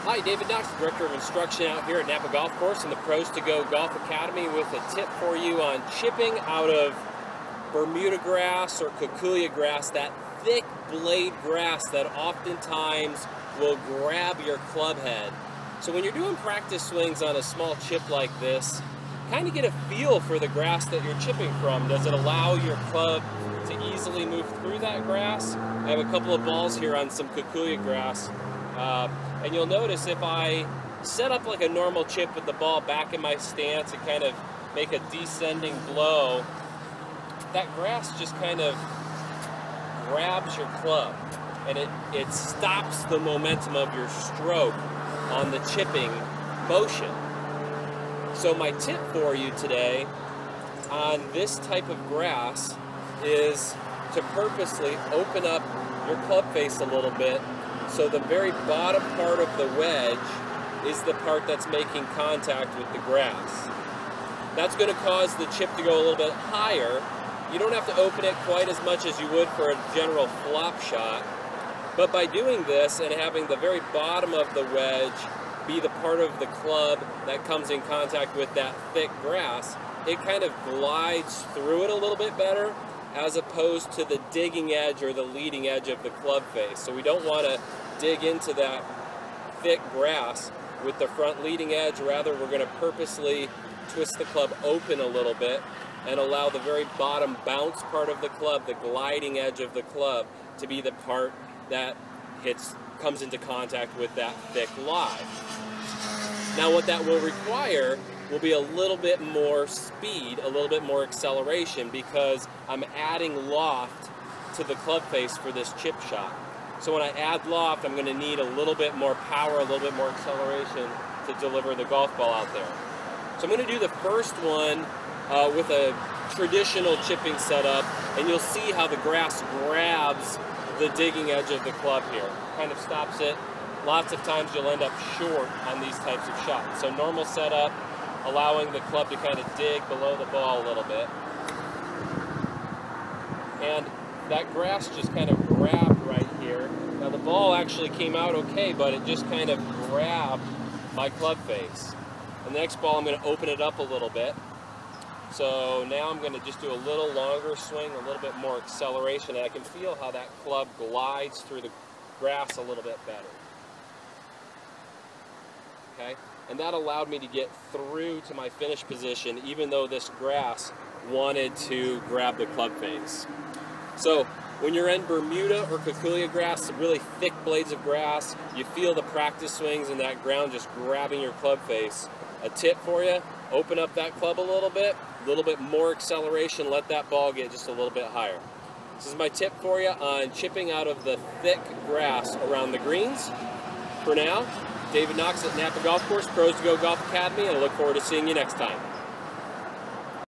Hi, David Knox, Director of Instruction out here at Napa Golf Course and the Pros to Go Golf Academy with a tip for you on chipping out of Bermuda grass or Kikuyu grass, that thick blade grass that oftentimes will grab your club head. So when you're doing practice swings on a small chip like this, kind of get a feel for the grass that you're chipping from. Does it allow your club to easily move through that grass? I have a couple of balls here on some Kikuyu grass. And you'll notice if I set up like a normal chip with the ball back in my stance and kind of make a descending blow, that grass just kind of grabs your club and it stops the momentum of your stroke on the chipping motion. So my tip for you today on this type of grass is to purposely open up your club face a little bit, so the very bottom part of the wedge is the part that's making contact with the grass. That's going to cause the chip to go a little bit higher. You don't have to open it quite as much as you would for a general flop shot, but by doing this and having the very bottom of the wedge be the part of the club that comes in contact with that thick grass, it kind of glides through it a little bit better, as opposed to the digging edge or the leading edge of the club face. So we don't want to dig into that thick grass with the front leading edge. Rather, we're going to purposely twist the club open a little bit and allow the very bottom bounce part of the club, the gliding edge of the club, to be the part that comes into contact with that thick lie. Now what that will require will be a little bit more speed, a little bit more acceleration, because I'm adding loft to the club face for this chip shot. So when I add loft, I'm going to need a little bit more power, a little bit more acceleration to deliver the golf ball out there. So I'm going to do the first one with a traditional chipping setup, and you'll see how the grass grabs the digging edge of the club here. Kind of stops it. Lots of times you'll end up short on these types of shots. So normal setup, allowing the club to kind of dig below the ball a little bit. And that grass just kind of grabbed right here. Now the ball actually came out okay, but it just kind of grabbed my club face. And the next ball, I'm going to open it up a little bit. So now I'm going to just do a little longer swing, a little bit more acceleration, and I can feel how that club glides through the grass a little bit better. Okay? And that allowed me to get through to my finish position, even though this grass wanted to grab the club face. So when you're in Bermuda or Kikuyu grass, really thick blades of grass, you feel the practice swings and that ground just grabbing your club face. A tip for you, open up that club a little bit more acceleration, let that ball get just a little bit higher. This is my tip for you on chipping out of the thick grass around the greens. For now, David Knox at Napa Golf Course, Pros to Go Golf Academy, and I look forward to seeing you next time.